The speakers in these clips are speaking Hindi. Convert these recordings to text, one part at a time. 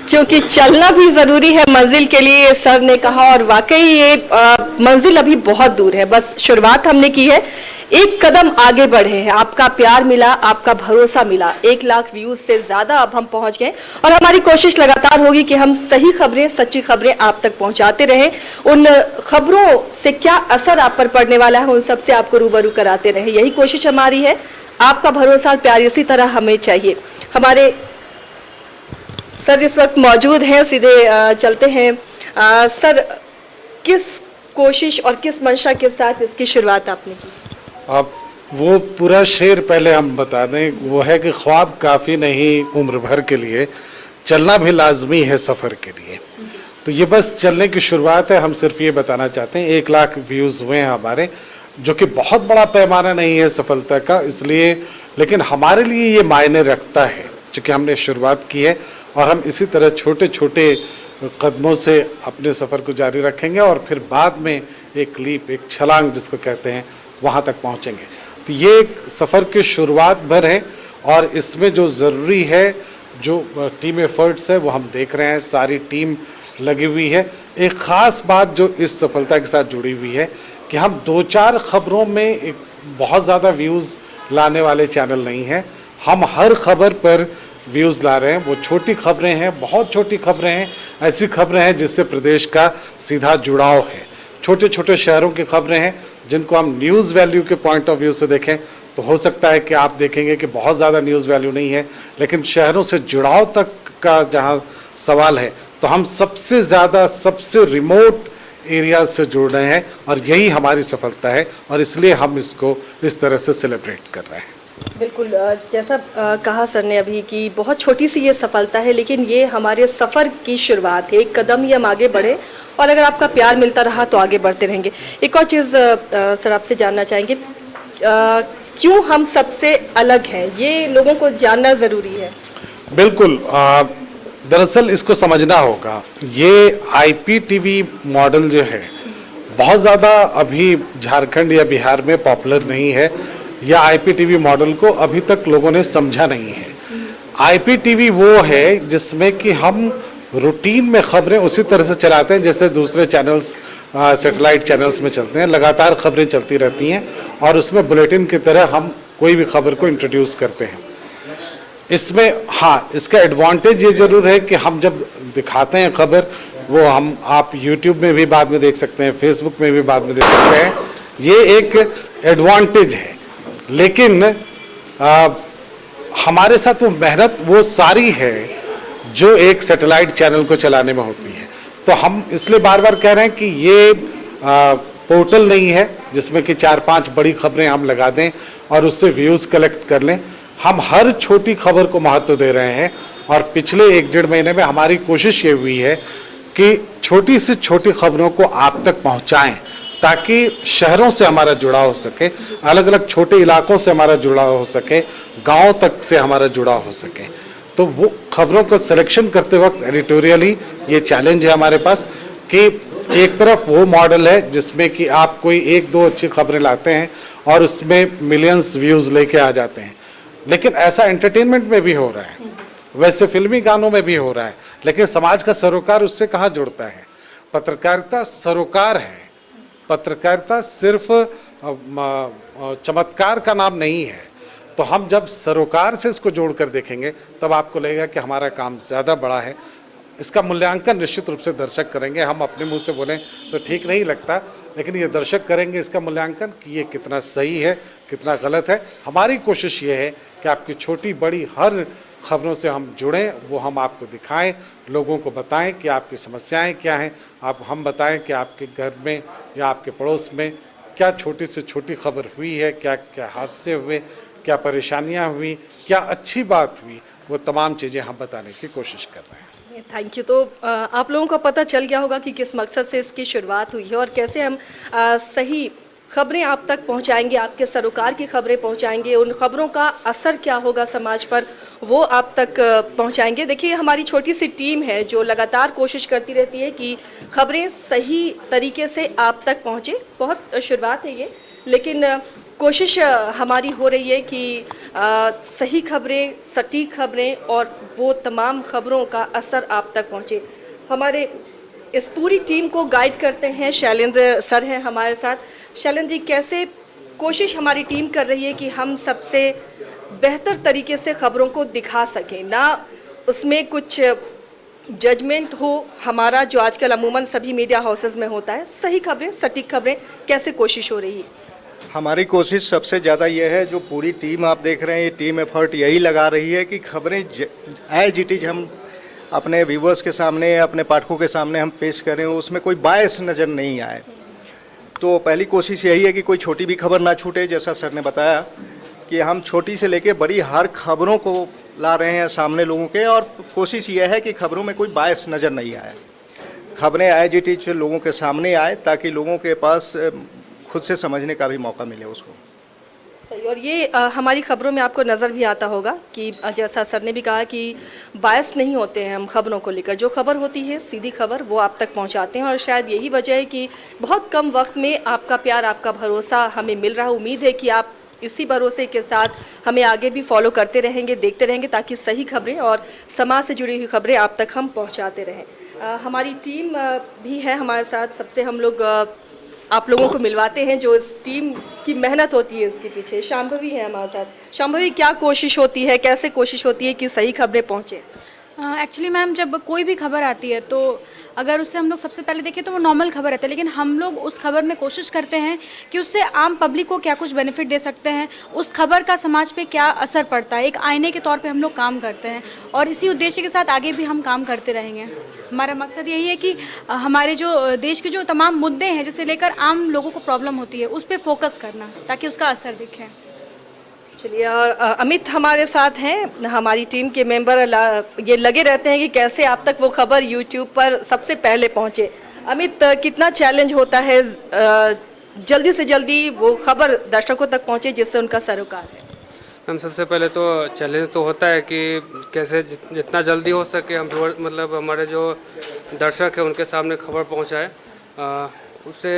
क्योंकि चलना भी जरूरी है मंजिल के लिए, सर ने कहा, और वाकई ये मंजिल अभी बहुत दूर है, बस शुरुआत हमने की है, एक कदम आगे बढ़े हैं। आपका प्यार मिला, आपका भरोसा मिला, 1 लाख व्यूज से ज्यादा अब हम पहुंच गए और हमारी कोशिश लगातार होगी कि हम सही खबरें, सच्ची खबरें आप तक पहुंचाते रहें। उन खबरों से क्या असर आप पर पड़ने वाला है, उन सबसे आपको रूबरू कराते रहें, यही कोशिश हमारी है। आपका भरोसा और प्यार इसी तरह हमें चाहिए। हमारे सर इस वक्त मौजूद हैं, सीधे चलते हैं। सर, किस कोशिश और किस मंशा के साथ इसकी शुरुआत आपने की? अब वो पूरा शेर पहले हम बता दें, वो है कि ख्वाब काफ़ी नहीं उम्र भर के लिए, चलना भी लाजमी है सफ़र के लिए। तो ये बस चलने की शुरुआत है। हम सिर्फ ये बताना चाहते हैं 1 लाख व्यूज़ हुए हैं हमारे, जो कि बहुत बड़ा पैमाना नहीं है सफलता का, इसलिए, लेकिन हमारे लिए ये मायने रखता है क्योंकि हमने शुरुआत की है और हम इसी तरह छोटे छोटे कदमों से अपने सफ़र को जारी रखेंगे और फिर बाद में एक लीप, एक छलांग जिसको कहते हैं, वहाँ तक पहुँचेंगे। तो ये एक सफ़र की शुरुआत भर है और इसमें जो ज़रूरी है, जो टीम एफर्ट्स है, वो हम देख रहे हैं, सारी टीम लगी हुई है। एक ख़ास बात जो इस सफलता के साथ जुड़ी हुई है कि हम 2-4 खबरों में एक बहुत ज़्यादा व्यूज़ लाने वाले चैनल नहीं हैं। हम हर खबर पर व्यूज़ ला रहे हैं। वो छोटी खबरें हैं, बहुत छोटी खबरें हैं, ऐसी खबरें हैं जिससे प्रदेश का सीधा जुड़ाव है। छोटे छोटे शहरों की खबरें हैं जिनको हम न्यूज़ वैल्यू के पॉइंट ऑफ व्यू से देखें तो हो सकता है कि आप देखेंगे कि बहुत ज़्यादा न्यूज़ वैल्यू नहीं है, लेकिन शहरों से जुड़ाव तक का जहाँ सवाल है तो हम सबसे ज़्यादा, सबसे रिमोट एरिया से जुड़ रहे हैं और यही हमारी सफलता है और इसलिए हम इसको इस तरह से सेलिब्रेट कर रहे हैं। बिल्कुल, जैसा कहा सर ने अभी कि बहुत छोटी सी ये सफलता है, लेकिन ये हमारे सफ़र की शुरुआत है। एक कदम ही हम आगे बढ़े और अगर आपका प्यार मिलता रहा तो आगे बढ़ते रहेंगे। एक और चीज़ सर आपसे जानना चाहेंगे, क्यों हम सबसे अलग हैं, ये लोगों को जानना ज़रूरी है। बिल्कुल, दरअसल इसको समझना होगा। ये IPTV मॉडल जो है बहुत ज़्यादा अभी झारखंड या बिहार में पॉपुलर नहीं है, या IPTV मॉडल को अभी तक लोगों ने समझा नहीं है। IPTV वो है जिसमें कि हम रूटीन में खबरें उसी तरह से चलाते हैं जैसे दूसरे चैनल्स, सैटेलाइट चैनल्स में चलते हैं। लगातार खबरें चलती रहती हैं और उसमें बुलेटिन की तरह हम कोई भी खबर को इंट्रोड्यूस करते हैं। इसमें हाँ, इसका एडवांटेज ये ज़रूर है कि हम जब दिखाते हैं खबर, वो आप YouTube में भी बाद में देख सकते हैं, Facebook में भी बाद में देख सकते हैं, ये एक एडवांटेज है। लेकिन हमारे साथ वो मेहनत वो सारी है जो एक सैटेलाइट चैनल को चलाने में होती है। तो हम इसलिए बार बार कह रहे हैं कि ये पोर्टल नहीं है जिसमें कि 4-5 बड़ी खबरें हम लगा दें और उससे व्यूज़ कलेक्ट कर लें। हम हर छोटी खबर को महत्व दे रहे हैं और पिछले 1-1.5 महीने में हमारी कोशिश ये हुई है कि छोटी से छोटी खबरों को आप तक पहुंचाएं ताकि शहरों से हमारा जुड़ाव हो सके, अलग अलग छोटे इलाकों से हमारा जुड़ाव हो सके, गांव तक से हमारा जुड़ाव हो सके। तो वो खबरों का सिलेक्शन करते वक्त एडिटोरियली ये चैलेंज है हमारे पास कि एक तरफ वो मॉडल है जिसमें कि आप कोई 1-2 अच्छी खबरें लाते हैं और उसमें मिलियंस व्यूज़ लेके आ जाते हैं, लेकिन ऐसा एंटरटेनमेंट में भी हो रहा है, वैसे फिल्मी गानों में भी हो रहा है, लेकिन समाज का सरोकार उससे कहाँ जुड़ता है। पत्रकारिता सरोकार है, पत्रकारिता सिर्फ चमत्कार का नाम नहीं है। तो हम जब सरोकार से इसको जोड़कर देखेंगे तब आपको लगेगा कि हमारा काम ज़्यादा बड़ा है। इसका मूल्यांकन निश्चित रूप से दर्शक करेंगे। हम अपने मुंह से बोलें तो ठीक नहीं लगता, लेकिन ये दर्शक करेंगे इसका मूल्यांकन कि ये कितना सही है, कितना गलत है। हमारी कोशिश ये है कि आपकी छोटी बड़ी हर खबरों से हम जुड़ें, वो हम आपको दिखाएं, लोगों को बताएं कि आपकी समस्याएं क्या हैं, हम बताएं कि आपके घर में या आपके पड़ोस में क्या छोटी से छोटी खबर हुई है, क्या क्या हादसे हुए, क्या परेशानियां हुई, क्या अच्छी बात हुई, वो तमाम चीज़ें हम बताने की कोशिश कर रहे हैं। Thank you. तो आप लोगों को पता चल गया होगा कि किस मकसद से इसकी शुरुआत हुई है और कैसे हम सही खबरें आप तक पहुंचाएंगे, आपके सरोकार की खबरें पहुंचाएंगे, उन खबरों का असर क्या होगा समाज पर वो आप तक पहुंचाएंगे। देखिए, हमारी छोटी सी टीम है जो लगातार कोशिश करती रहती है कि खबरें सही तरीके से आप तक पहुंचे। बहुत शुरुआत है ये, लेकिन कोशिश हमारी हो रही है कि सही खबरें, सटीक खबरें और वो तमाम खबरों का असर आप तक पहुंचे। हमारे इस पूरी टीम को गाइड करते हैं शैलेंद्र सर हैं हमारे साथ। शैलेंद्र जी, कैसे कोशिश हमारी टीम कर रही है कि हम सबसे बेहतर तरीके से खबरों को दिखा सकें, ना उसमें कुछ जजमेंट हो हमारा, जो आजकल अमूमन सभी मीडिया हाउसेस में होता है। सही खबरें, सटीक खबरें, कैसे कोशिश हो रही है? हमारी कोशिश सबसे ज़्यादा ये है, जो पूरी टीम आप देख रहे हैं, ये टीम एफर्ट यही लगा रही है कि खबरें एज इट इज हम अपने व्यूवर्स के सामने, अपने पाठकों के सामने हम पेश करें, उसमें कोई बायस नज़र नहीं आए। तो पहली कोशिश यही है कि कोई छोटी भी खबर ना छूटे। जैसा सर ने बताया कि हम छोटी से लेके बड़ी हर खबरों को ला रहे हैं सामने लोगों के, और कोशिश यह है कि खबरों में कोई बायस नज़र नहीं आए, खबरें एज इट इज लोगों के सामने आए, ताकि लोगों के पास खुद से समझने का भी मौका मिले उसको। सही। और ये हमारी खबरों में आपको नज़र भी आता होगा कि जैसा सर ने भी कहा कि बायस नहीं होते हैं हम खबरों को लेकर। जो खबर होती है सीधी खबर, वो आप तक पहुंचाते हैं, और शायद यही वजह है कि बहुत कम वक्त में आपका प्यार, आपका भरोसा हमें मिल रहा है। उम्मीद है कि आप इसी भरोसे के साथ हमें आगे भी फॉलो करते रहेंगे, देखते रहेंगे, ताकि सही खबरें और समाज से जुड़ी हुई खबरें आप तक हम पहुँचाते रहें। हमारी टीम भी है हमारे साथ। सबसे हम लोग आप लोगों को मिलवाते हैं जो इस टीम की मेहनत होती है उसके पीछे। शांभवी है हमारे साथ। शांभवी, क्या कोशिश होती है, कैसे कोशिश होती है कि सही खबरें पहुंचे? एक्चुअली मैम, जब कोई भी खबर आती है तो अगर उससे हम लोग सबसे पहले देखें तो वो नॉर्मल खबर रहती है, लेकिन हम लोग उस खबर में कोशिश करते हैं कि उससे आम पब्लिक को क्या कुछ बेनिफिट दे सकते हैं, उस खबर का समाज पे क्या असर पड़ता है। एक आईने के तौर पे हम लोग काम करते हैं, और इसी उद्देश्य के साथ आगे भी हम काम करते रहेंगे। हमारा मकसद यही है कि हमारे जो देश के जो तमाम मुद्दे हैं, जिसे लेकर आम लोगों को प्रॉब्लम होती है, उस पर फोकस करना, ताकि उसका असर दिखे। चलिए, और अमित हमारे साथ हैं, हमारी टीम के मेंबर। ये लगे रहते हैं कि कैसे आप तक वो खबर यूट्यूब पर सबसे पहले पहुंचे। अमित, कितना चैलेंज होता है जल्दी से जल्दी वो खबर दर्शकों तक पहुंचे जिससे उनका सरोकार है? हम सबसे पहले तो चैलेंज तो होता है कि कैसे जितना जल्दी हो सके हम मतलब हमारे जो दर्शक हैं उनके सामने खबर पहुंचाए। उससे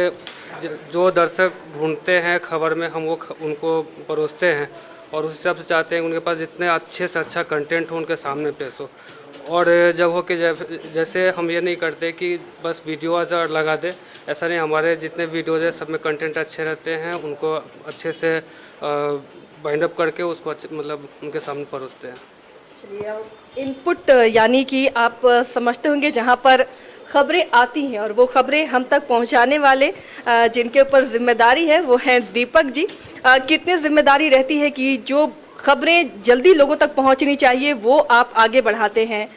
जो दर्शक ढूंढते हैं खबर में, हम वो उनको परोसते हैं, और उस हिसाब से चाहते हैं कि उनके पास जितने अच्छे से अच्छा कंटेंट हो उनके सामने पेश हो। और जगहों के जैसे हम ये नहीं करते कि बस वीडियोज़ लगा दे, ऐसा नहीं। हमारे जितने वीडियोज़ हैं सब में कंटेंट अच्छे रहते हैं, उनको अच्छे से बाइंड अप करके उसको मतलब उनके सामने परोसते हैं। चलिए, इनपुट यानी कि आप समझते होंगे जहाँ पर खबरें आती हैं और वो खबरें हम तक पहुंचाने वाले जिनके ऊपर जिम्मेदारी है वो हैं दीपक जी। कितनी जिम्मेदारी रहती है कि जो खबरें जल्दी लोगों तक पहुंचनी चाहिए वो आप आगे बढ़ाते हैं,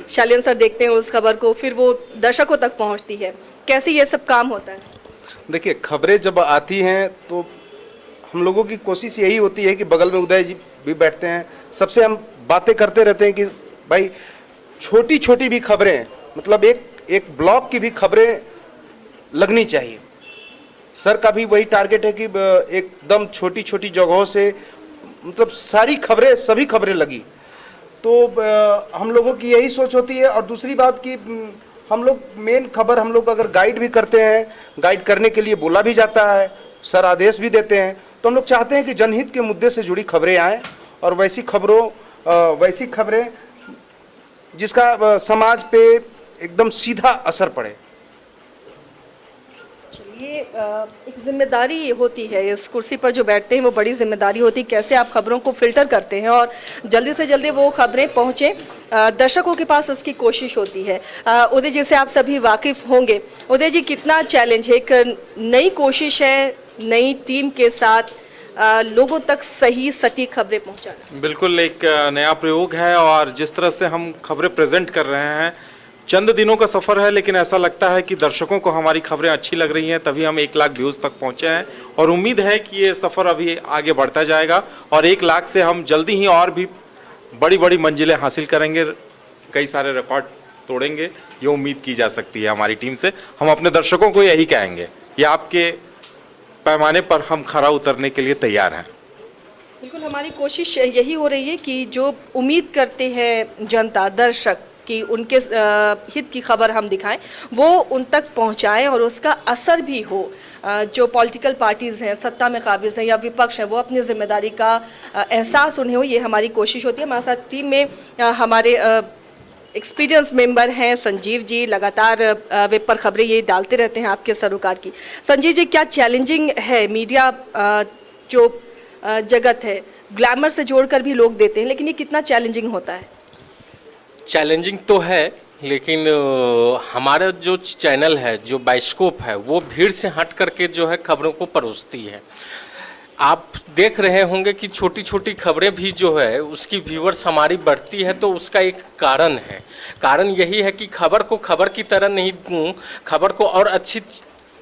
शैलेंद्र सर देखते हैं उस खबर को, फिर वो दर्शकों तक पहुंचती है, कैसे ये सब काम होता है? देखिए, खबरें जब आती हैं तो हम लोगों की कोशिश यही होती है कि बगल में उदय जी भी बैठते हैं, सबसे हम बातें करते रहते हैं कि भाई छोटी छोटी भी खबरें, मतलब एक ब्लॉक की भी खबरें लगनी चाहिए। सर का भी वही टारगेट है कि एकदम छोटी छोटी जगहों से मतलब सारी खबरें, सभी खबरें लगी। तो हम लोगों की यही सोच होती है। और दूसरी बात कि हम लोग मेन खबर हम लोग अगर गाइड भी करते हैं, गाइड करने के लिए बोला भी जाता है, सर आदेश भी देते हैं, तो हम लोग चाहते हैं कि जनहित के मुद्दे से जुड़ी खबरें आएँ, और वैसी खबरें जिसका समाज पे एकदम सीधा असर पड़े। चलिए, एक जिम्मेदारी होती है, इस कुर्सी पर जो बैठते हैं वो बड़ी जिम्मेदारी होती है, कैसे आप खबरों को फिल्टर करते हैं और जल्दी से जल्दी वो खबरें पहुंचे दर्शकों के पास, उसकी कोशिश होती है। उदय जी से आप सभी वाकिफ होंगे। उदय जी, कितना चैलेंज है, एक नई कोशिश है नई टीम के साथ लोगों तक सही सटीक खबरें पहुंचाना? बिल्कुल एक नया प्रयोग है, और जिस तरह से हम खबरें प्रेजेंट कर रहे हैं, चंद दिनों का सफ़र है, लेकिन ऐसा लगता है कि दर्शकों को हमारी खबरें अच्छी लग रही हैं, तभी हम 1 लाख व्यूज़ तक पहुंचे हैं। और उम्मीद है कि ये सफ़र अभी आगे बढ़ता जाएगा, और 1 लाख से हम जल्दी ही और भी बड़ी बड़ी मंजिलें हासिल करेंगे, कई सारे रिकॉर्ड तोड़ेंगे, ये उम्मीद की जा सकती है हमारी टीम से। हम अपने दर्शकों को यही कहेंगे कि आपके पैमाने पर हम खरा उतरने के लिए तैयार हैं। बिल्कुल, हमारी कोशिश यही हो रही है कि जो उम्मीद करते हैं जनता, दर्शक, कि उनके हित की खबर हम दिखाएं, वो उन तक पहुंचाएं और उसका असर भी हो। जो पॉलिटिकल पार्टीज़ हैं, सत्ता में काबिज़ हैं या विपक्ष हैं, वो अपनी जिम्मेदारी का एहसास उन्हें हो, ये हमारी कोशिश होती है। हमारे साथ टीम में हमारे एक्सपीरियंस मेंबर हैं संजीव जी, लगातार वेब पर खबरें ये डालते रहते हैं आपके सरोकार की। संजीव जी, क्या चैलेंजिंग है? मीडिया जो जगत है, ग्लैमर से जोड़कर भी लोग देते हैं, लेकिन ये कितना चैलेंजिंग होता है? चैलेंजिंग तो है, लेकिन हमारा जो चैनल है, जो बाइस्कोप है, वो भीड़ से हट करके जो है खबरों को परोसती है। आप देख रहे होंगे कि छोटी छोटी खबरें भी जो है उसकी व्यूअर्स हमारी बढ़ती है, तो उसका एक कारण है। कारण यही है कि खबर को खबर की तरह नहीं, खबर को और अच्छी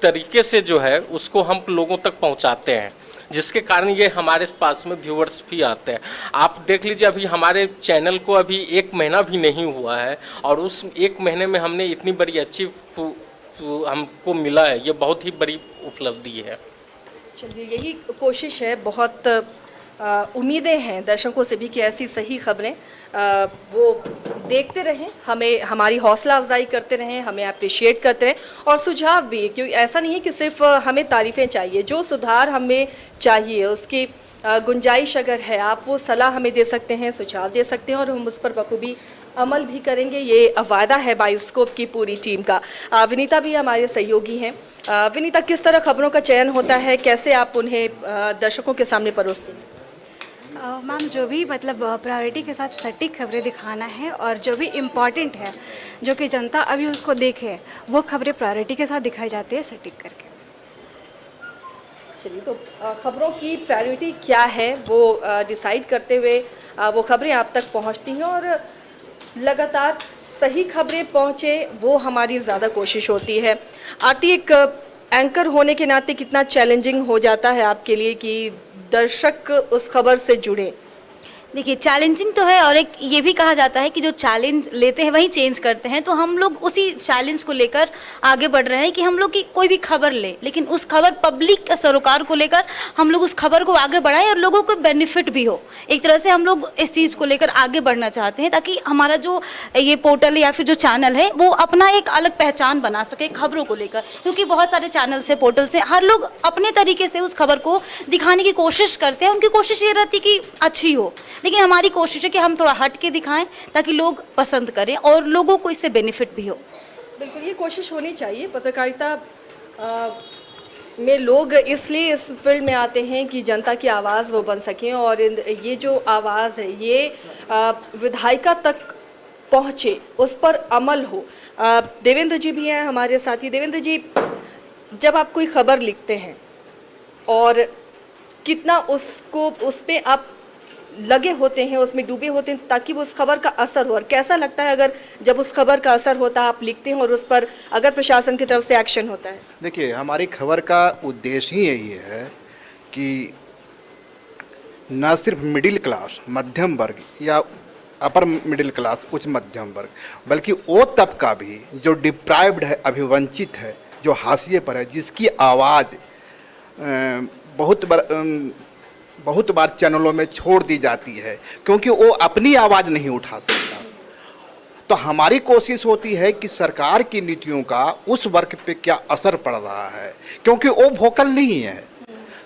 तरीके से जो है उसको हम लोगों तक पहुंचाते हैं, जिसके कारण ये हमारे पास में व्यूअर्स भी आते हैं। आप देख लीजिए, अभी हमारे चैनल को अभी 1 महीना भी नहीं हुआ है और उस 1 महीने में हमने इतनी बड़ी अचीव हमको मिला है, ये बहुत ही बड़ी उपलब्धि है। चलिए, यही कोशिश है। बहुत उम्मीदें हैं दर्शकों से भी कि ऐसी सही खबरें वो देखते रहें, हमें हमारी हौसला अफजाई करते रहें, हमें अप्रिशिएट करते रहें और सुझाव भी, क्योंकि ऐसा नहीं है कि सिर्फ हमें तारीफ़ें चाहिए। जो सुधार हमें चाहिए उसकी गुंजाइश अगर है, आप वो सलाह हमें दे सकते हैं, सुझाव दे सकते हैं और हम उस पर बखूबी अमल भी करेंगे। ये वादा है बाइस्कोप की पूरी टीम का। विनीता भी हमारे सहयोगी हैं। विनीता, किस तरह खबरों का चयन होता है, कैसे आप उन्हें दर्शकों के सामने परोसते हैं? मैम, जो भी मतलब प्रायोरिटी के साथ सटीक खबरें दिखाना है और जो भी इम्पॉर्टेंट है, जो कि जनता अभी उसको देखे, वो खबरें प्रायोरिटी के साथ दिखाई जाती है सटीक करके। चलिए, तो खबरों की प्रायोरिटी क्या है वो डिसाइड करते हुए वो खबरें आप तक पहुंचती हैं और लगातार सही खबरें पहुंचे, वो हमारी ज़्यादा कोशिश होती है। आरती, एक एंकर होने के नाते कितना चैलेंजिंग हो जाता है आपके लिए कि दर्शक उस खबर से जुड़े? देखिए, चैलेंजिंग तो है और एक ये भी कहा जाता है कि जो चैलेंज लेते हैं वही चेंज करते हैं। तो हम लोग उसी चैलेंज को लेकर आगे बढ़ रहे हैं कि हम लोग की कोई भी खबर ले, लेकिन उस खबर पब्लिक सरोकार को लेकर हम लोग उस खबर को आगे बढ़ाएं और लोगों को बेनिफिट भी हो। एक तरह से हम लोग इस चीज़ को लेकर आगे बढ़ना चाहते हैं ताकि हमारा जो ये पोर्टल या फिर जो चैनल है वो अपना एक अलग पहचान बना सके खबरों को लेकर, क्योंकि बहुत सारे चैनल से, पोर्टल से हर लोग अपने तरीके से उस खबर को दिखाने की कोशिश करते हैं। उनकी कोशिश ये रहती कि अच्छी हो, लेकिन हमारी कोशिश है कि हम थोड़ा हट के दिखाएं ताकि लोग पसंद करें और लोगों को इससे बेनिफिट भी हो। बिल्कुल, ये कोशिश होनी चाहिए। पत्रकारिता में लोग इसलिए इस फील्ड में आते हैं कि जनता की आवाज़ वो बन सकें और ये जो आवाज़ है ये विधायिका तक पहुँचे, उस पर अमल हो। देवेंद्र जी भी हैं हमारे साथी। देवेंद्र जी, जब आप कोई खबर लिखते हैं और कितना उसको उस पर आप लगे होते हैं, उसमें डूबे होते हैं ताकि वो उस खबर का असर हो, और कैसा लगता है अगर जब उस खबर का असर होता है, आप लिखते हैं और उस पर अगर प्रशासन की तरफ से एक्शन होता है? देखिए, हमारी खबर का उद्देश्य ही यही है कि न सिर्फ मिडिल क्लास, मध्यम वर्ग या अपर मिडिल क्लास, उच्च मध्यम वर्ग, बल्कि वो तबका भी जो डिप्राइव्ड है, अभिवंचित है, जो हाशिए पर है, जिसकी आवाज़ बहुत बार चैनलों में छोड़ दी जाती है क्योंकि वो अपनी आवाज़ नहीं उठा सकता। तो हमारी कोशिश होती है कि सरकार की नीतियों का उस वर्ग पे क्या असर पड़ रहा है, क्योंकि वो वोकल नहीं है।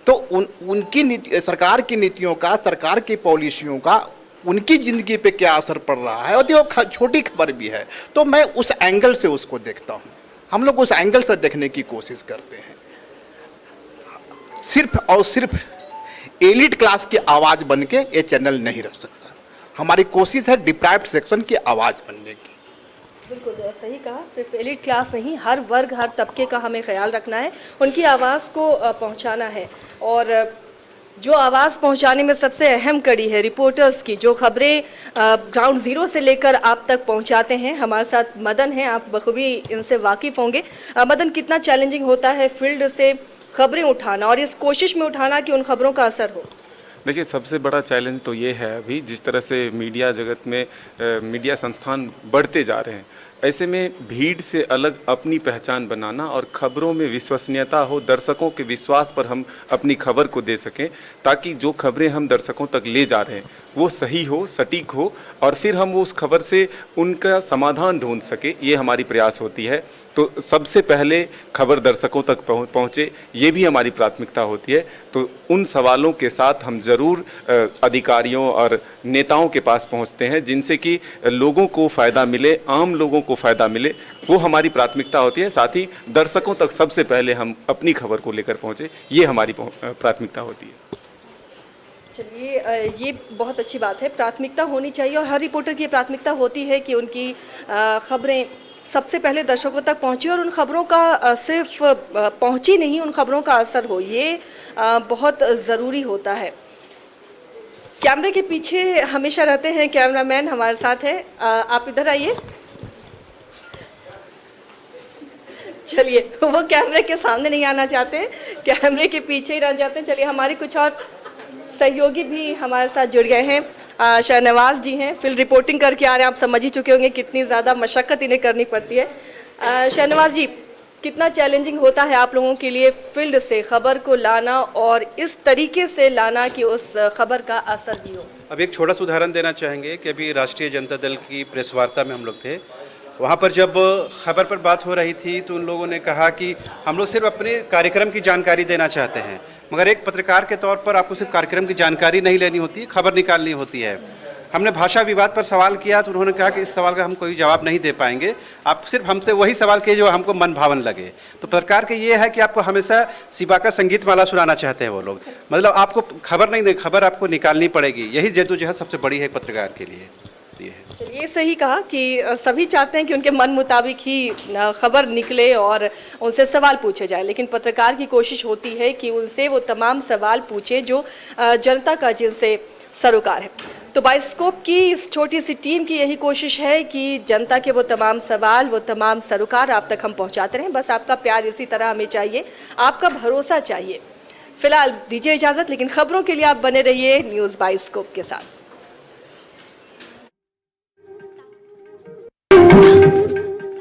तो उनकी नीति, सरकार की नीतियों का, सरकार की पॉलिसियों का उनकी ज़िंदगी पे क्या असर पड़ रहा है, और वो छोटी खबर भी है। तो मैं उस एंगल से उसको देखता हूँ। हम लोग उस एंगल से देखने की कोशिश करते हैं। सिर्फ और सिर्फ एलिट क्लास की आवाज़ बन के ये चैनल नहीं रह सकता। हमारी कोशिश है डिप्राइव्ड सेक्शन की आवाज़ बनने की। बिल्कुल सही कहा, सिर्फ एलिट क्लास नहीं, हर वर्ग, हर तबके का हमें ख्याल रखना है, उनकी आवाज़ को पहुंचाना है। और जो आवाज़ पहुंचाने में सबसे अहम कड़ी है रिपोर्टर्स की, जो खबरें ग्राउंड ज़ीरो से लेकर आप तक पहुंचाते हैं। हमारे साथ मदन हैं, आप बखूबी इनसे वाकिफ़ होंगे। मदन, कितना चैलेंजिंग होता है फील्ड से खबरें उठाना और इस कोशिश में उठाना कि उन खबरों का असर हो? देखिए, सबसे बड़ा चैलेंज तो ये है, अभी जिस तरह से मीडिया जगत में मीडिया संस्थान बढ़ते जा रहे हैं, ऐसे में भीड़ से अलग अपनी पहचान बनाना और खबरों में विश्वसनीयता हो, दर्शकों के विश्वास पर हम अपनी खबर को दे सकें, ताकि जो खबरें हम दर्शकों तक ले जा रहे हैं वो सही हो, सटीक हो, और फिर हम उस खबर से उनका समाधान ढूंढ सके, ये हमारी प्रयास होती है। तो सबसे पहले खबर दर्शकों तक पहुँचे, ये भी हमारी प्राथमिकता होती है। तो उन सवालों के साथ हम ज़रूर अधिकारियों और नेताओं के पास पहुँचते हैं, जिनसे कि लोगों को फ़ायदा मिले, आम लोगों को फ़ायदा मिले, वो हमारी प्राथमिकता होती है। साथ ही दर्शकों तक सबसे पहले हम अपनी खबर को लेकर पहुँचे, ये हमारी प्राथमिकता होती है। चलिए, ये बहुत अच्छी बात है, प्राथमिकता होनी चाहिए, और हर रिपोर्टर की प्राथमिकता होती है कि उनकी खबरें सबसे पहले दर्शकों तक पहुंची, और उन खबरों का सिर्फ पहुंची नहीं, उन खबरों का असर हो, ये बहुत ज़रूरी होता है। कैमरे के पीछे हमेशा रहते हैं कैमरामैन, हमारे साथ है, आप इधर आइए। चलिए, वो कैमरे के सामने नहीं आना चाहते हैं, कैमरे के पीछे ही रह जाते हैं। चलिए, हमारे कुछ और सहयोगी भी हमारे साथ जुड़ गए हैं। शाहनवाज जी हैं, फील्ड रिपोर्टिंग करके आ रहे हैं, आप समझ ही चुके होंगे कितनी ज़्यादा मशक्क़त इन्हें करनी पड़ती है। शाहनवाज जी, कितना चैलेंजिंग होता है आप लोगों के लिए फील्ड से खबर को लाना, और इस तरीके से लाना कि उस खबर का असर भी हो? अब एक छोटा सा उदाहरण देना चाहेंगे कि अभी राष्ट्रीय जनता दल की प्रेस वार्ता में हम लोग थे, वहाँ पर जब खबर पर बात हो रही थी तो उन लोगों ने कहा कि हम लोग सिर्फ अपने कार्यक्रम की जानकारी देना चाहते हैं, मगर एक पत्रकार के तौर पर आपको सिर्फ कार्यक्रम की जानकारी नहीं लेनी होती, खबर निकालनी होती है। हमने भाषा विवाद पर सवाल किया तो उन्होंने कहा कि इस सवाल का हम कोई जवाब नहीं दे पाएंगे, आप सिर्फ हमसे वही सवाल किए जो हमको मन भावन लगे। तो पत्रकार के ये है कि आपको हमेशा सिबा का संगीत माला सुनाना चाहते हैं वो लोग, मतलब आपको खबर नहीं, खबर आपको निकालनी पड़ेगी, यही जद्दोजहद सबसे बड़ी है पत्रकार के लिए। चलिए, सही कहा कि सभी चाहते हैं कि उनके मन मुताबिक ही खबर निकले और उनसे सवाल पूछे जाए, लेकिन पत्रकार की कोशिश होती है कि उनसे वो तमाम सवाल पूछे जो जनता का जिनसे सरोकार है। तो बाइस्कोप की इस छोटी सी टीम की यही कोशिश है कि जनता के वो तमाम सवाल, वो तमाम सरोकार आप तक हम पहुंचाते रहें। बस आपका प्यार इसी तरह हमें चाहिए, आपका भरोसा चाहिए। फिलहाल दीजिए इजाज़त, लेकिन खबरों के लिए आप बने रहिए न्यूज़ बाइस्कोप के साथ।